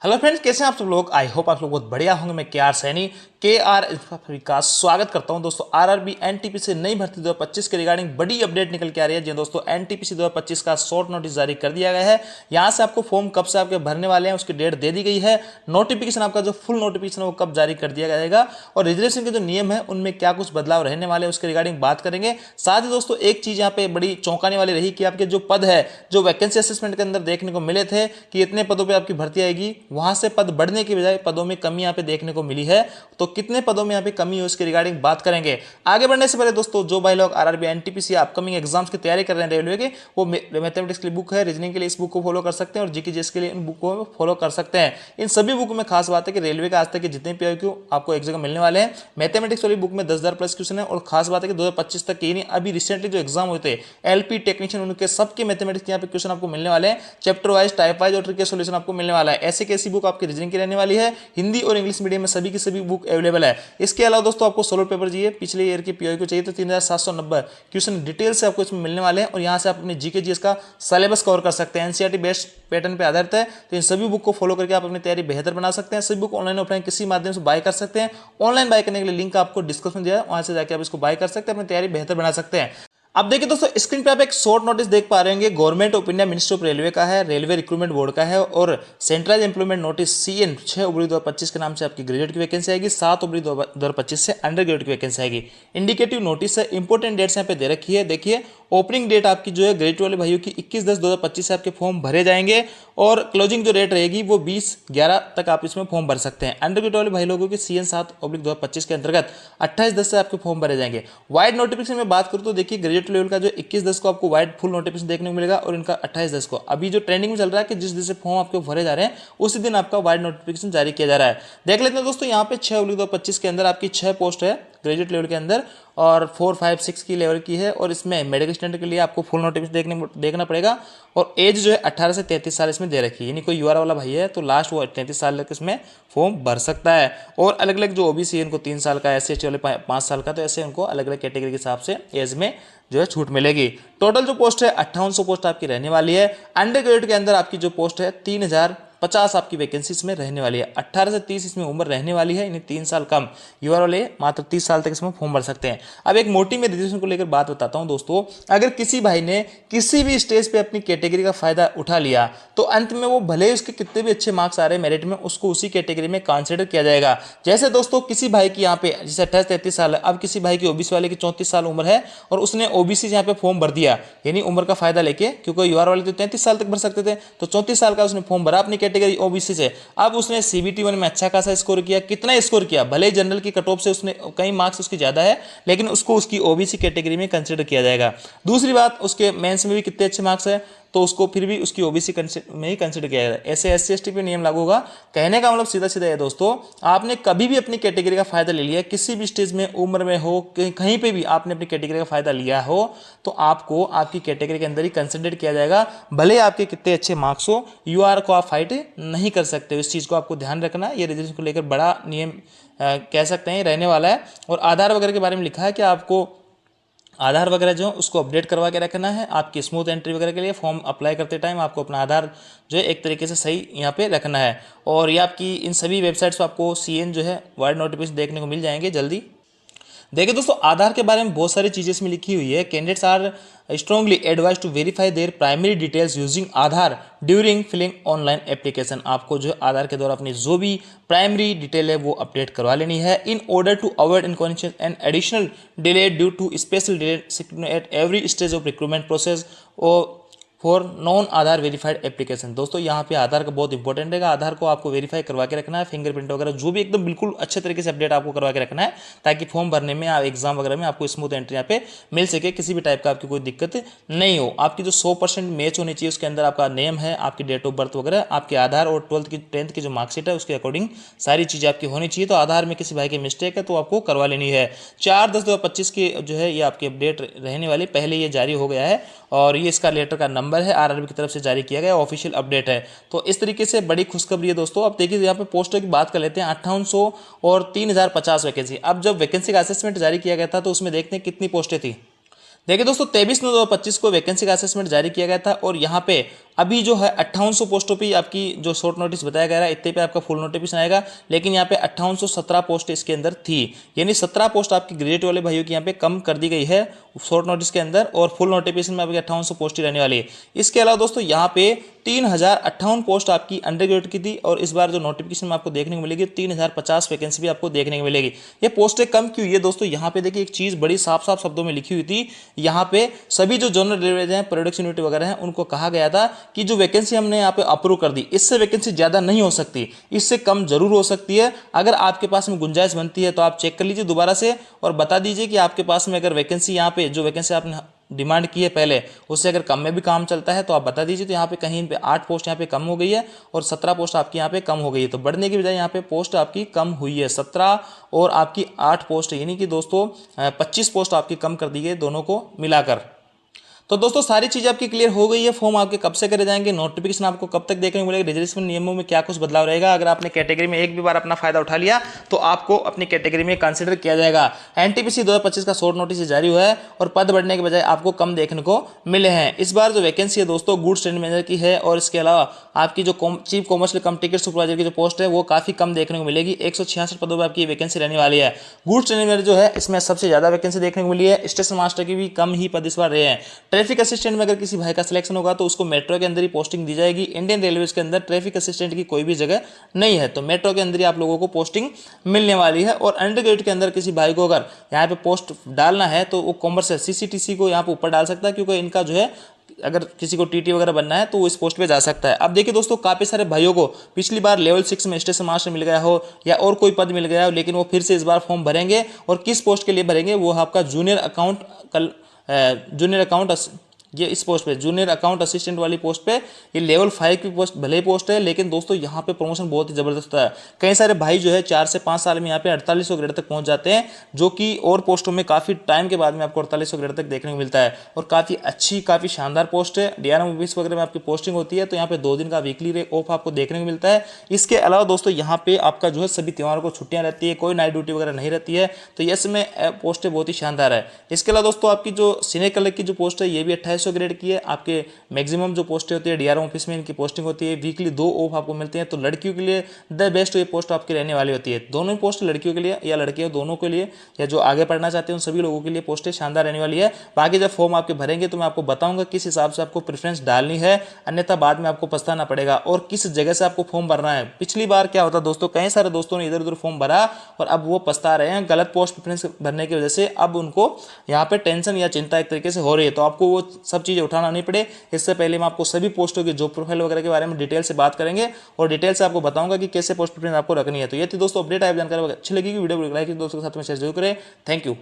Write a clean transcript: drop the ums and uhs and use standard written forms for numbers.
Hello friends, कैसे हैं आप सब लोग। आई होप आप लोग बहुत बढ़िया होंगे। मैं के सैनी का स्वागत करता हूं दोस्तों। आरआरबी एनटीपीसी नई भर्ती 2025 के रिगार्डिंग बड़ी अपडेट निकल के आ रही है। जी दोस्तों, एनटीपीसी 2025 का शॉर्ट नोटिस जारी कर दिया गया है। यहां से आपको फॉर्म कब से आपके भरने वाले हैं उसकी डेट दे दी गई है। नोटिफिकेशन आपका जो फुल नोटिफिकेशन है वो कब जारी कर दिया जाएगा और रिजर्वेशन के जो नियम है उनमें क्या कुछ बदलाव रहने वाले हैं उसके रिगार्डिंग बात करेंगे। साथ ही दोस्तों एक चीज यहाँ पे बड़ी चौंकाने वाली रही कि आपके जो पद है, जो वैकेंसी असेसमेंट के अंदर देखने को मिले थे कि इतने पदों पर आपकी भर्ती आएगी, वहां से पद बढ़ने की बजाय पदों में कमी यहाँ पे देखने को मिली है। तो कितने पदों में यहाँ पे कमी है उसके रिगार्डिंग बात करेंगे। आगे बढ़ने से पहले दोस्तों, जो भाई लोग आरआरबी एनटीपीसी अपकमिंग एग्जाम्स की तैयारी कर रहे हैं रेलवे के, वो मैथमेटिक्स की बुक है, रीजनिंग के लिए इस बुक को फॉलो कर सकते हैं और जीके जीएस के लिए इन बुक को फॉलो कर सकते हैं। इन सभी बुक में खास बात है कि रेलवे का आज तक के जितने पीआईक्यू आपको एक जगह मिलने वाले हैं। मैथमेटिक्स वाली बुक में 10,000 प्लस क्वेश्चन है और खास बात है कि 2025 तक की नहीं, अभी रिसेंटली जो एग्जाम हुए थे एलपी टेक्नीशियन, उनके सबके मैथमेटिक्स यहाँ पे क्वेश्चन आपको मिलने वाले हैं। चैप्टर वाइज, टाइप वाइज और ट्रिक के सॉल्यूशन आपको मिलने वाला है। ऐसे कैसी बुक आपकी रीजनिंग की रहने वाली है। हिंदी और इंग्लिश मीडियम में सभी की सभी बुक अवेलेबल है। इसके अलावा दोस्तों आपको सोलर पेपर चाहिए, पिछले ईयर की पीआई को चाहिए तो 3790 क्वेश्चन डिटेल से आपको इसमें मिलने वाले हैं और यहां से आप अपने जीके जीएस का सिलेबस कवर कर सकते हैं। एनसीईआरटी बेस्ड पैटर्न पे आधारित है, तो इन सभी बुक को फॉलो करके आप अपनी तैयारी बेहतर बना सकते हैं। सभी बुक ऑनलाइन ऑफलाइन किसी माध्यम से बाय कर सकते हैं। ऑनलाइन बाय करने के लिए लिंक आपको डिस्क्रिप्शन में दिया है, वहां से जाकर आप इसको बाय कर सकते हैं, अपनी तैयारी बेहतर बना सकते हैं। अब देखिए दोस्तों, स्क्रीन पे आप एक शॉर्ट नोटिस देख पा रहे होंगे। Government of India, ministry of railway का है, रेलवे रिक्रूटमेंट बोर्ड का है और सेंट्रल एम्प्लॉयमेंट नोटिस CN 6/2025 के नाम से आपकी ग्रेजुएट की वैकेंसी आएगी। 7/2025 से अंडर ग्रेजुएट की वैकेंसी आएगी। इंडिकेटिव नोटिस है, इंपोर्टेंट डेट्स यहाँ पे दे रखी है। देखिए, ओपनिंग डेट आपकी जो है ग्रेजुएट वाले भाइयों की 21/10/2025 से आपके फॉर्म भरे जाएंगे और क्लोजिंग जो डेट रहेगी वो 20/11 तक आप इसमें फॉर्म भर सकते हैं। अंडर ग्रेजुएट वाले भाई लोगों की CN 7/2025 के अंतर्गत 28/10 से आपके फॉर्म भरे जाएंगे। वाइड नोटिफिकेशन में बात करूँ तो देखिए, ग्रेजुएट लेवल का जो 21/10 को आपको वाइड फुल नोटिफिकेशन देखने को मिलेगा और इनका 28/10 को। अभी जो ट्रेंडिंग में चल रहा है कि जिस दिन से फॉर्म आपके भरे जा रहे हैं उसी दिन आपका वाइड नोटिफिकेशन जारी किया जा रहा है। देख लेते हैं दोस्तों, यहाँ पे 6/2025 के अंदर आपकी 6 पोस्ट है ग्रेजुएट लेवल के अंदर और 4, 5, 6 की लेवल की है और इसमें मेडिकल स्टूडेंट के लिए आपको फुल नोटिफिकेशन देखना पड़ेगा और एज जो है 18 से 33 साल इसमें दे रखी है। यानी कोई यूआर वाला भाई है तो लास्ट वो 33 साल तक इसमें फॉर्म भर सकता है। और अलग अलग जो ओबीसी है इनको 3 साल का, SC वाले 5 साल का, तो ऐसे उनको अलग अलग कैटेगरी के हिसाब से एज में जो है छूट मिलेगी। टोटल जो पोस्ट है 5800 पोस्ट आपकी रहने वाली है। अंडर ग्रेजुएट के अंदर आपकी जो पोस्ट है 3050 आपकी वैकेंसी इसमें रहने वाली है। 18 से 30 इसमें उम्र रहने वाली है, यानी 3 साल कम। यूआर वाले मात्र 30 साल तक इसमें फॉर्म भर सकते हैं। अब एक मोटी में रिजर्वेशन को लेकर बात बताता हूं दोस्तों। अगर किसी भाई ने किसी भी स्टेज पे अपनी कैटेगरी का फायदा उठा लिया तो अंत में वो भले ही उसके कितने भी अच्छे मार्क्स आ रहे हैं मेरिट में, उसको उसी कैटेगरी में कंसिडर किया जाएगा। जैसे दोस्तों किसी भाई की यहाँ पे जैसे 28-33 साल है, अब किसी भाई की ओबीसी वाले की 34 साल उम्र है और उसने ओबीसी यहाँ पे फॉर्म भर दिया, यानी उम्र का फायदा लेके, क्योंकि यूआर वाले तो 33 साल तक भर सकते थे, तो 34 साल का उसने फॉर्म भरा अपनी कैटेगरी ओबीसी से। अब उसने CBT 1 में अच्छा खासा स्कोर किया। कितना स्कोर किया? भले ही जनरल की कट ऑफ से उसने कई मार्क्स उसकी ज्यादा है, लेकिन उसको उसकी ओबीसी कैटेगरी में कंसिडर किया जाएगा। दूसरी बात, उसके मेंस में भी कितने अच्छे मार्क्स है तो उसको फिर भी उसकी ओबीसी में ही कंसिडर किया जाएगा। ऐसे SC ST पे नियम लागू होगा। कहने का मतलब सीधा सीधा है दोस्तों, आपने कभी भी अपनी कैटेगरी का फायदा ले लिया, किसी भी स्टेज में, उम्र में हो, कहीं पे भी आपने अपनी कैटेगरी का फायदा लिया हो तो आपको आपकी कैटेगरी के अंदर ही कंसिडर किया जाएगा, भले आपके कितने अच्छे मार्क्स हो। यूआर को आप फाइट नहीं कर सकते। इस चीज को आपको ध्यान रखना है। ये रिजर्वेशन को लेकर बड़ा नियम कह सकते हैं रहने वाला है। और आधार वगैरह के बारे में लिखा है कि आपको आधार वगैरह जो उसको अपडेट करवा के रखना है। आपकी स्मूथ एंट्री वगैरह के लिए फॉर्म अप्लाई करते टाइम आपको अपना आधार जो है एक तरीके से सही यहाँ पे रखना है। और ये आपकी इन सभी वेबसाइट्स पर आपको CN जो है वाइड नोटिफिकेशन देखने को मिल जाएंगे जल्दी। देखिए दोस्तों, आधार के बारे में बहुत सारी चीज़ें इसमें लिखी हुई है। Candidates are strongly advise to verify their primary details using Aadhaar during filling online application. आपको जो आधार के द्वारा अपनी जो भी प्राइमरी डिटेल है वो अपडेट करवा लेनी है in order to avoid inconscious and additional delay due to special delay at every stage of recruitment process और for non Aadhaar verified application. दोस्तों यहाँ पे आधार का बहुत इंपॉर्टेंट रहेगा। आधार को आपको वेरीफाई करवा के रखना है, फिंगरप्रिंट वगैरह जो भी एकदम बिल्कुल अच्छे तरीके से अपडेट आपको करवा के रखना है, ताकि फॉर्म भरने में, एग्जाम वगैरह में आपको स्मूथ एंट्री यहाँ पे मिल सके, किसी भी टाइप का आपकी कोई दिक्कत नहीं हो। आपकी जो 100% मैच होनी चाहिए, उसके अंदर आपका नेम है, आपकी डेट ऑफ बर्थ वगैरह, आपके आधार और 10th की जो मार्कशीट है उसके अकॉर्डिंग सारी चीज़ें आपकी होनी चाहिए। तो आधार में किसी भाई की मिस्टेक है तो आपको करवा लेनी है। 4/10/2025 की जो है ये आपकी अपडेट रहने वाली, पहले ये जारी हो गया है और ये इसका लेटर का नंबर है, आरआरबी की तरफ से जारी किया गया ऑफिशियल अपडेट है। तो इस तरीके से बड़ी खुशखबरी है दोस्तों। अब देखिए यहाँ पे पोस्टों की बात कर लेते हैं। 5800 और 3050 वैकेंसी। अब जब वैकेंसी का असेसमेंट जारी किया गया था तो उसमें देखते हैं कितनी पोस्टें थी। देखिए दोस्तों, 23/9/2025 को वैकेंसी का असेसमेंट जारी किया गया था और यहाँ पे अभी जो है 5800 पोस्टों पे आपकी जो शॉर्ट नोटिस बताया गया है, इतने पे आपका फुल नोटिफिकेशन आएगा, लेकिन यहाँ पे 5817 पोस्ट इसके अंदर थी, यानी 17 पोस्ट आपकी ग्रेजुएट वाले भाइयों की यहाँ पे कम कर दी गई है शॉर्ट नोटिस के अंदर, और फुल नोटिफिकेशन में आपकी 5800 पोस्ट ही रहने वाली है। इसके अलावा दोस्तों यहाँ पे 3058 पोस्ट आपकी अंडर ग्रेजुएट की थी, और इस बार जो नोटिफिकेशन में आपको देखने को मिलेगी 3050 वैकेंसी भी आपको देखने को मिलेगी। ये पोस्टें कम क्यों हुई है दोस्तों, यहाँ पे देखिए एक चीज़ बड़ी साफ साफ शब्दों में लिखी हुई थी, यहाँ पे सभी जो जनरल रेलवेज हैं, प्रोडक्शन यूनिट वगैरह हैं, उनको कहा गया था कि जो वैकेंसी हमने यहाँ पे अप्रूव कर दी, इससे वैकेंसी ज़्यादा नहीं हो सकती, इससे कम जरूर हो सकती है। अगर आपके पास में गुंजाइश बनती है तो आप चेक कर लीजिए दोबारा से और बता दीजिए कि आपके पास में अगर वैकेंसी यहाँ पे जो वैकेंसी आपने डिमांड की है पहले, उससे अगर कम में भी काम चलता है तो आप बता दीजिए। तो यहाँ पे कहीं पे 8 पोस्ट यहाँ पे कम हो गई है और 17 पोस्ट आपकी यहाँ पे कम हो गई है, तो बढ़ने की बजाय यहाँ पे पोस्ट आपकी कम हुई है 17 और आपकी 8 पोस्ट, यानी कि दोस्तों 25 पोस्ट आपकी कम कर दी गई दोनों को मिलाकर। तो दोस्तों सारी चीज़ आपकी क्लियर हो गई है। फॉर्म आपके कब से करे जाएंगे, नोटिफिकेशन आपको कब तक देखने को मिलेगा, रिजर्वेशन नियमों में क्या कुछ बदलाव रहेगा, अगर आपने कैटेगरी में एक भी बार अपना फायदा उठा लिया तो आपको अपनी कैटेगरी में कंसिडर किया जाएगा। एनटीपीसी 2025 का शॉर्ट नोटिस जारी हुआ है और पद बढ़ने के बजाय आपको कम देखने को मिले हैं। इस बार जो वैकेंसी है दोस्तों गुड्स ट्रेड मैनेजर की है, और इसके अलावा आपकी जो चीफ कॉमर्शियल कम टिकट सुपरवाइजर की जो पोस्ट है वो काफ़ी कम देखने को मिलेगी। 166 पदों पर आपकी वैकेंसी रहने वाली है। गुड्स ट्रेड मैनेजर जो है इसमें सबसे ज़्यादा वैकेंसी देखने को मिली है। स्टेशन मास्टर की भी कम ही पद इस बार रहे हैं। ट्रैफिक असिस्टेंट में अगर किसी भाई का सिलेक्शन होगा तो उसको मेट्रो के अंदर ही पोस्टिंग दी जाएगी। इंडियन रेलवेज के अंदर ट्रैफिक असिस्टेंट की कोई भी जगह नहीं है, तो मेट्रो के अंदर ही आप लोगों को पोस्टिंग मिलने वाली है। और अंडर ग्रेड के अंदर किसी भाई को अगर यहाँ पे पोस्ट डालना है तो वो कॉमर्स सीसीटीसी को यहाँ पे ऊपर डाल सकता है, क्योंकि इनका जो है अगर किसी को टीटी वगैरह बनना है तो वो इस पोस्ट पे जा सकता है। अब देखिए दोस्तों काफ़ी सारे भाइयों को पिछली बार लेवल 6 में स्टेशन मास्टर मिल गया हो या और कोई पद मिल गया हो, लेकिन वो फिर से इस बार फॉर्म भरेंगे, और किस पोस्ट के लिए भरेंगे वो आपका जूनियर अकाउंट ये इस पोस्ट पे जूनियर अकाउंट असिस्टेंट वाली पोस्ट पे, ये लेवल 5 की पोस्ट भले ही पोस्ट है, लेकिन दोस्तों यहाँ पे प्रमोशन बहुत ही जबरदस्त है। कई सारे भाई जो है 4 से 5 साल में यहाँ पे 4800 ग्रेड तक पहुंच जाते हैं, जो कि और पोस्टों में काफ़ी टाइम के बाद में आपको 4800 ग्रेड तक देखने को मिलता है, और काफ़ी अच्छी काफ़ी शानदार पोस्ट है। डीआरएम ऑफिस वगैरह में आपकी पोस्टिंग होती है, तो यहाँ पे 2 दिन का वीकली ऑफ आपको देखने को मिलता है। इसके अलावा दोस्तों यहाँ पे आपका जो है सभी त्योहारों को छुट्टियाँ रहती है, कोई नाइट ड्यूटी वगैरह नहीं रहती है, तो ये इसमें पोस्टें बहुत ही शानदार है। इसके अलावा दोस्तों आपकी जो सीनियर कलर की जो पोस्ट है ये भी 2800 ग्रेड की है। आपके मैक्सिमम जो पोस्टें होती है डीआरएम ऑफिस में इनकी पोस्टिंग होती है, वीकली 2 ऑफ आपको मिलते हैं, तो लड़कियों के लिए द बेस्ट ये पोस्ट आपकी रहने वाली होती है। दोनों ही पोस्ट लड़कियों के लिए या लड़कियों दोनों के लिए या जो आगे पढ़ना चाहते हैं उन सभी लोगों के लिए पोस्टें शानदार रहने वाली है। बाकी जब फॉर्म आपके भरेंगे तो मैं आपको बताऊंगा किस हिसाब से आपको प्रेफरेंस डालनी है, अन्यथा बाद में आपको पछताना पड़ेगा, और किस जगह से आपको फॉर्म भरना है। पिछली बार क्या होता दोस्तों, कई सारे दोस्तों ने इधर उधर फॉर्म भरा और अब वो पछता रहे हैं गलत पोस्ट प्रेफरेंस भरने की वजह से। अब उनको यहाँ पे टेंशन या चिंता एक तरीके से हो रही है, तो आपको वो सब चीज़ें उठाना नहीं पड़े। इससे पहले मैं आपको सभी पोस्टों की जॉब प्रोफाइल वगैरह के बारे में डिटेल से बात करेंगे और डिटेल से आपको बताऊंगा कि कैसे पोस्ट प्रेफरेंस आपको रखनी है। तो ये थी दोस्तों अपडेट। आप जानकारी अच्छी लगेगी वीडियो को लाइक दोस्तों के साथ में शेयर जरूर करें। Thank you.